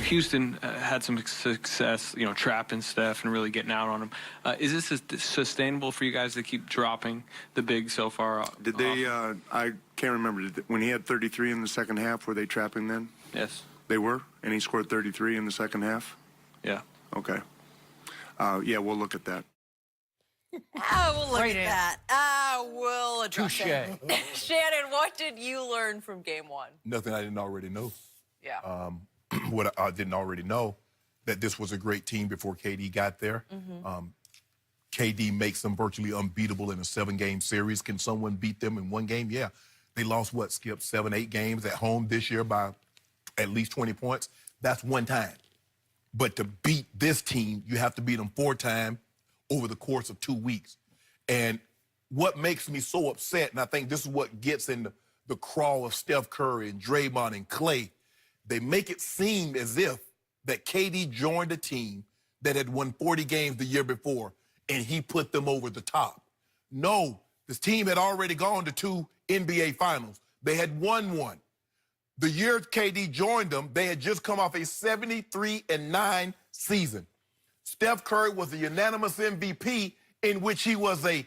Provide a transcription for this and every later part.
Houston had some success, trapping Steph and really getting out on him. Is this sustainable for you guys to keep dropping the big so far? Did they, I can't remember, when he had 33 in the second half, were they trapping then? Yes. They were? And he scored 33 in the second half? Yeah. Okay. Yeah, we'll look at that. We'll look at that. We'll address Touche. it. Shannon, what did you learn from game one? Nothing I didn't already know. Yeah. What I didn't already know, that this was a great team before KD got there. KD makes them virtually unbeatable in a 7-game series. Can someone beat them in one game? Yeah. They lost, Skip, 7, 8 games at home this year by at least 20 points. That's one time. But to beat this team, you have to beat them 4 times over the course of 2 weeks. And what makes me so upset, and I think this is what gets in the crawl of Steph Curry and Draymond and Klay, they make it seem as if that KD joined a team that had won 40 games the year before, and he put them over the top. No, this team had already gone to 2 NBA Finals. They had won 1. The year KD joined them, they had just come off a 73-9 season. Steph Curry was the unanimous MVP, in which he was a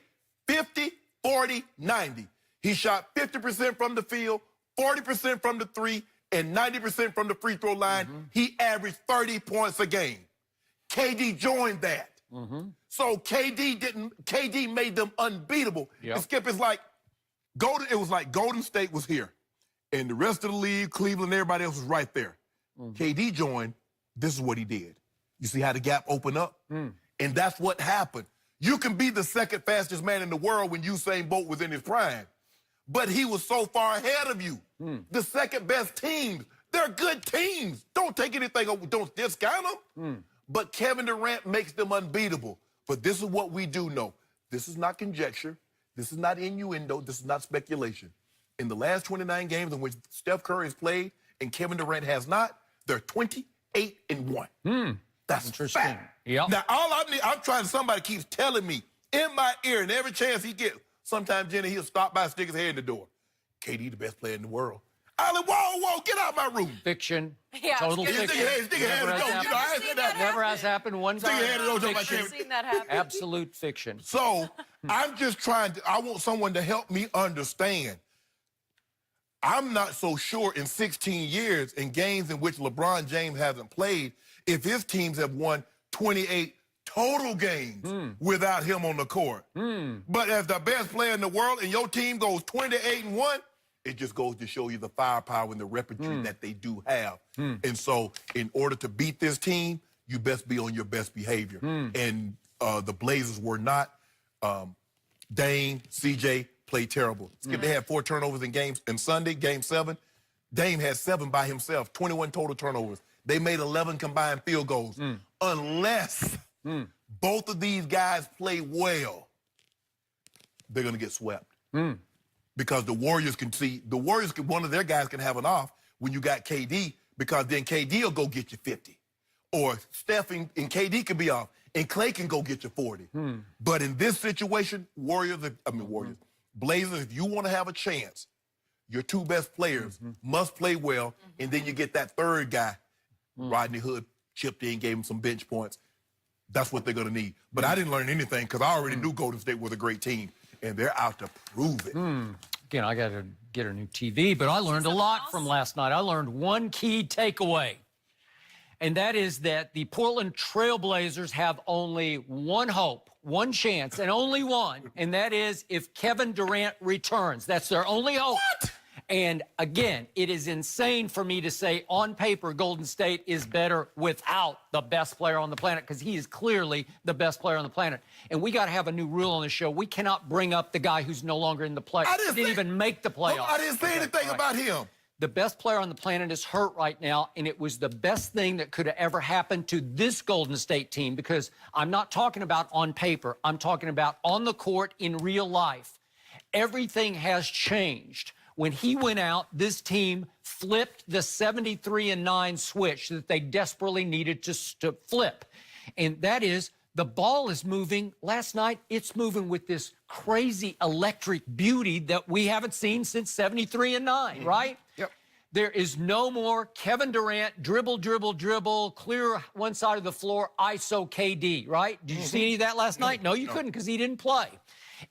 50, 40, 90. He shot 50% from the field, 40% from the 3, and 90% from the free throw line. He averaged 30 points a game. KD joined that. So KD made them unbeatable. Yep. And Skip, it was like Golden State was here, and the rest of the league, Cleveland, everybody else was right there. KD joined, this is what he did. You see how the gap opened up? And that's what happened. You can be the second fastest man in the world when Usain Bolt was in his prime, but he was so far ahead of you. The second best teams, they're good teams. Don't take anything, don't discount them. But Kevin Durant makes them unbeatable. But this is what we do know. This is not conjecture. This is not innuendo. This is not speculation. In the last 29 games in which Steph Curry has played and Kevin Durant has not, they're 28-1. That's Interesting. fact. Yep. Now, I'm trying, somebody keeps telling me in my ear, and every chance he gets, sometimes, Jenny, he'll stop by, stick his head in the door. KD, the best player in the world. I like, whoa, get out of my room. Fiction. Yeah, Total stick fiction. Stick your head in the door. You know, I ain't said that. Never has happened one Stick time. your head in the door. I've never seen that happen. Absolute fiction. So I'm just I want someone to help me understand. I'm not so sure in 16 years in games in which LeBron James hasn't played, if his teams have won 28 total games without him on the court. But as the best player in the world and your team goes 28-1, it just goes to show you the firepower and the repertoire that they do have. And so in order to beat this team, you best be on your best behavior. And the Blazers were not. Dame, CJ played terrible. Skip, they had 4 turnovers in Sunday, game 7. Dame had 7 by himself, 21 total turnovers. They made 11 combined field goals. Unless both of these guys play well, they're going to get swept. Because the Warriors one of their guys can have an off when you got KD, because then KD will go get you 50. Or Steph and KD can be off, and Klay can go get you 40. But in this situation, Blazers, if you want to have a chance, your 2 best players must play well, and then you get that third guy, Rodney Hood, chipped in, gave him some bench points. That's what they're going to need. But I didn't learn anything because I already knew Golden State was a great team, and they're out to prove it. Again, I got to get a new TV, but I learned a lot from last night. I learned one key takeaway, and that is that the Portland Trail Blazers have only one hope, one chance, and only one, and that is if Kevin Durant returns. That's their only hope. What? And again, it is insane for me to say on paper Golden State is better without the best player on the planet, because he is clearly the best player on the planet. And we got to have a new rule on the show. We cannot bring up the guy who's no longer in the play. Didn't even make the playoffs. I didn't say anything about him. The best player on the planet is hurt right now, and it was the best thing that could have ever happened to this Golden State team, because I'm not talking about on paper. I'm talking about on the court in real life. Everything has changed. When he went out, this team flipped the 73-9 switch that they desperately needed to flip. And that is, the ball is moving. Last night, it's moving with this crazy electric beauty that we haven't seen since 73-9, right? Yep. There is no more Kevin Durant, dribble, dribble, dribble, clear one side of the floor, ISO KD, right? Did you see any of that last night? No, you couldn't because he didn't play.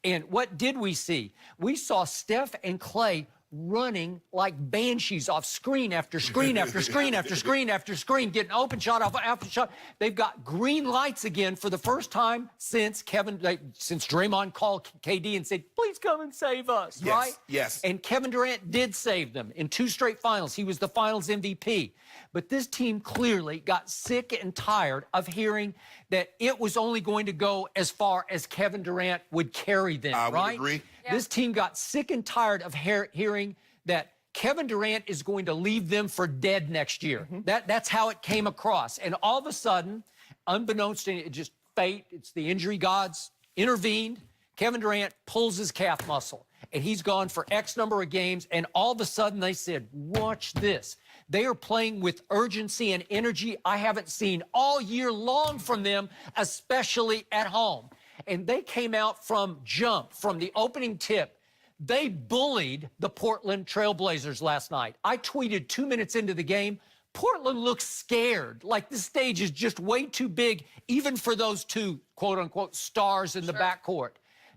And what did we see? We saw Steph and Klay running like banshees off screen after screen after screen after screen after screen, getting open shot after shot. They've got green lights again for the first time since Draymond called KD and said, please come and save us, right? Yes. And Kevin Durant did save them in 2 straight finals. He was the finals MVP. But this team clearly got sick and tired of hearing that it was only going to go as far as Kevin Durant would carry them, I right? would agree. Yeah. This team got sick and tired of hearing that Kevin Durant is going to leave them for dead next year. That's how it came across. And all of a sudden, unbeknownst to just fate, it's the injury gods intervened. Kevin Durant pulls his calf muscle, and he's gone for X number of games, and all of a sudden they said, watch this. They are playing with urgency and energy I haven't seen all year long from them, especially at home. And they came out from the opening tip. They bullied the Portland Trailblazers last night. I tweeted 2 minutes into the game, Portland looks scared, like the stage is just way too big, even for those 2, quote-unquote, stars in the backcourt.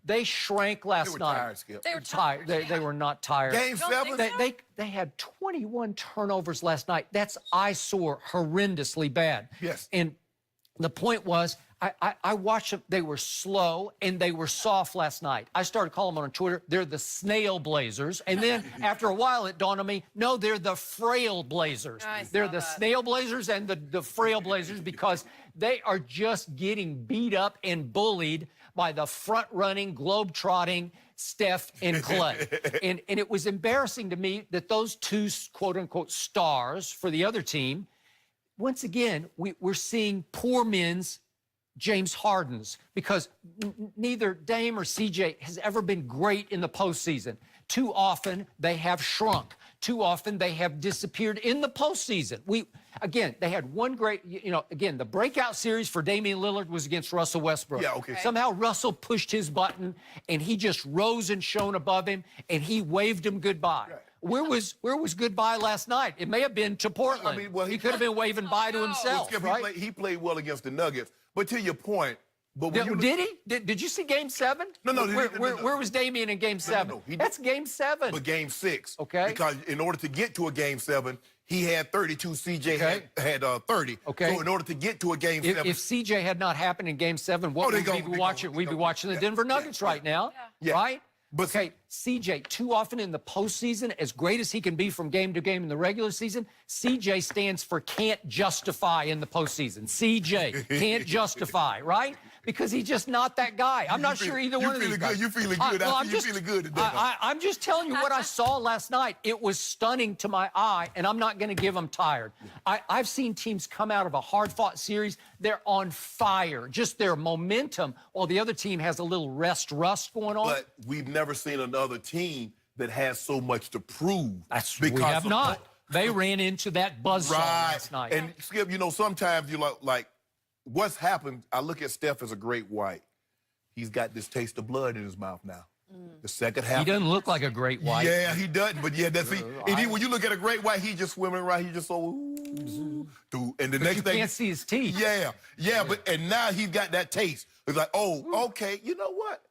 They shrank last They were night. tired, Skip. They were tired. They were not tired. Game 7? They had 21 turnovers last night. That's eyesore, horrendously bad. Yes. And the point was, I watched them. They were slow and they were soft last night. I started calling them on Twitter. They're the snail blazers. And then after a while, it dawned on me, no, they're the frail blazers. They're the snail blazers and the frail blazers because they are just getting beat up and bullied by the front-running, globe-trotting Steph and Klay. and it was embarrassing to me that those 2, quote-unquote, stars for the other team, once again, we're seeing poor men's James Harden's because neither Dame or CJ has ever been great in the postseason. Too often, they have shrunk. Too often, they have disappeared in the postseason. Again, they had one great, again, the breakout series for Damian Lillard was against Russell Westbrook. Yeah, okay. Somehow Russell pushed his button, and he just rose and shone above him, and he waved him goodbye. Right. Where was goodbye last night? It may have been to Portland. I mean, well, he could have been waving bye to himself, Skip, right? he played well against the Nuggets. But to your point, but when you Did he? Did you see Game 7? No. Where was Damian in Game 7? No, That's Game 7. But Game 6. Okay. Because in order to get to a Game 7, he had 32. CJ Okay. had 30. Okay. So in order to get to a Game 7, If CJ had not happened in Game 7, what would we be watching? We'd be watching the Denver Nuggets right now, right? But okay, CJ, too often in the postseason, as great as he can be from game to game in the regular season, CJ stands for can't justify in the postseason. CJ can't justify, right? Because he's just not that guy. I'm not sure either one of these guys. You feeling good? I see you feeling good today. I'm just telling you what I saw last night. It was stunning to my eye, and I'm not going to give them tired. I've seen teams come out of a hard-fought series. They're on fire, just their momentum, while the other team has a little rust going on. But we've never seen another team that has so much to prove. We have not. They ran into that buzzsaw last night. And Skip, sometimes you like what's happened. I look at Steph as a great white. He's got this taste of blood in his mouth now. The second half. He doesn't look like a great white. Yeah, he doesn't. But yeah, that's when you look at a great white, he's just swimming around. He's just so and the next thing you can't see his teeth. Yeah. But now he's got that taste. It's like, oh, okay. You know what?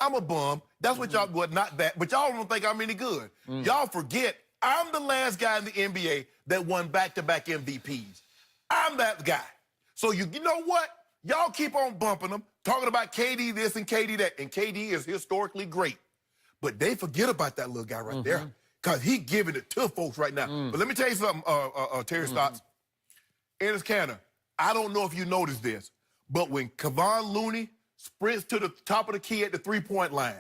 I'm a bum. That's what y'all. Well, not that. But y'all don't think I'm any good. Y'all forget I'm the last guy in the NBA that won back-to-back MVPs. I'm that guy. So you know what? Y'all keep on bumping them, talking about KD this and KD that, and KD is historically great. But they forget about that little guy right there, because he giving it to folks right now. But let me tell you something, Terry Stotts. Ennis Canner, I don't know if you noticed this, but when Kevon Looney sprints to the top of the key at the three-point line,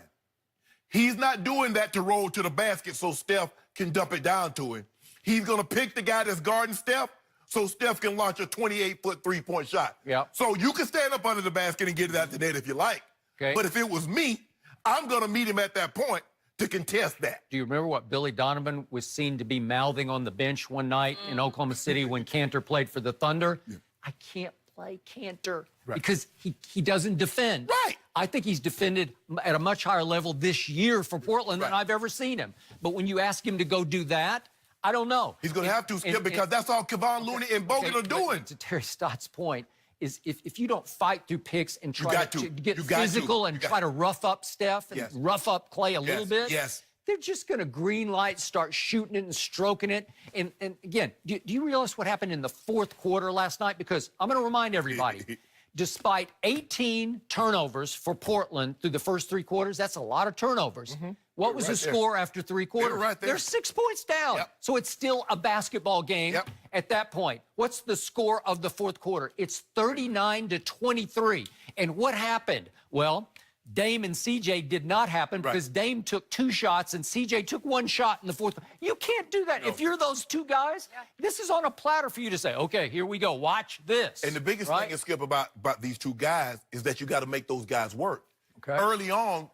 he's not doing that to roll to the basket so Steph can dump it down to him. He's going to pick the guy that's guarding Steph so Steph can launch a 28-foot three-point shot. Yep. So you can stand up under the basket and get it out the net if you like. Okay. But if it was me, I'm going to meet him at that point to contest that. Do you remember what Billy Donovan was seen to be mouthing on the bench one night in Oklahoma City when Cantor played for the Thunder? Yeah. I can't play Cantor because he doesn't defend. Right. I think he's defended at a much higher level this year for Portland than I've ever seen him. But when you ask him to go do that, I don't know. He's going to have to, Skip, because that's all Kevon Looney and Bogut are doing. To Terry Stott's point, is if you don't fight through picks and try got to to. get You got physical to. and You try got- to rough up Steph and Yes. rough up Klay a little bit, Yes. they're just going to green light, start shooting it and stroking it. And again, do you realize what happened in the fourth quarter last night? Because I'm going to remind everybody, despite 18 turnovers for Portland through the first 3 quarters, that's a lot of turnovers. What was right the there. score after 3 quarters? right there. They're 6 points down. Yep. So it's still a basketball game Yep. at that point. What's the score of the fourth quarter? It's 39-23. And what happened? Well, Dame and CJ did not happen because Dame took 2 shots and CJ took 1 shot in the fourth. You can't do that. If you're those 2 guys, this is on a platter for you to say, okay, here we go. Watch this. And the biggest right? thing, Skip, about these 2 guys is that you got to make those guys work. Okay. Early on,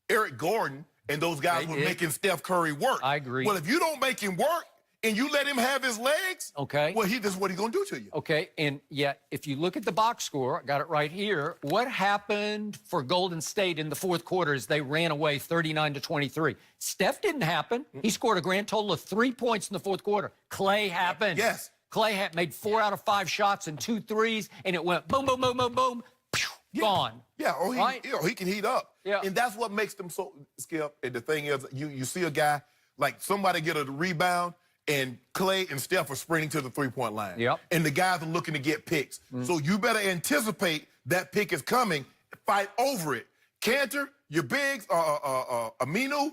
Eric Gordon and those guys They were did. making Steph Curry work. I agree. Well, if you don't make him work and you let him have his legs, Okay. well, this is what he's going to do to you. Okay, and yet, if you look at the box score, I got it right here. What happened for Golden State in the fourth quarter as they ran away 39-23? Steph didn't happen. He scored a grand total of 3 points in the fourth quarter. Klay happened. Yes. Klay made 4 out of 5 shots and 2 threes, and it went boom, boom, boom, boom, boom, pew, gone. Yeah, or Right? he can heat up. Yeah. And that's what makes them so, Skip. And the thing is, you see a guy, like somebody get a rebound, and Klay and Steph are sprinting to the 3-point line. Yep. And the guys are looking to get picks. So you better anticipate that pick is coming, fight over it. Cantor, your bigs, Aminu,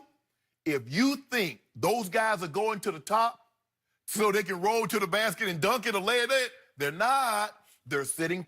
if you think those guys are going to the top so they can roll to the basket and dunk it or lay it in, they're not. They're sitting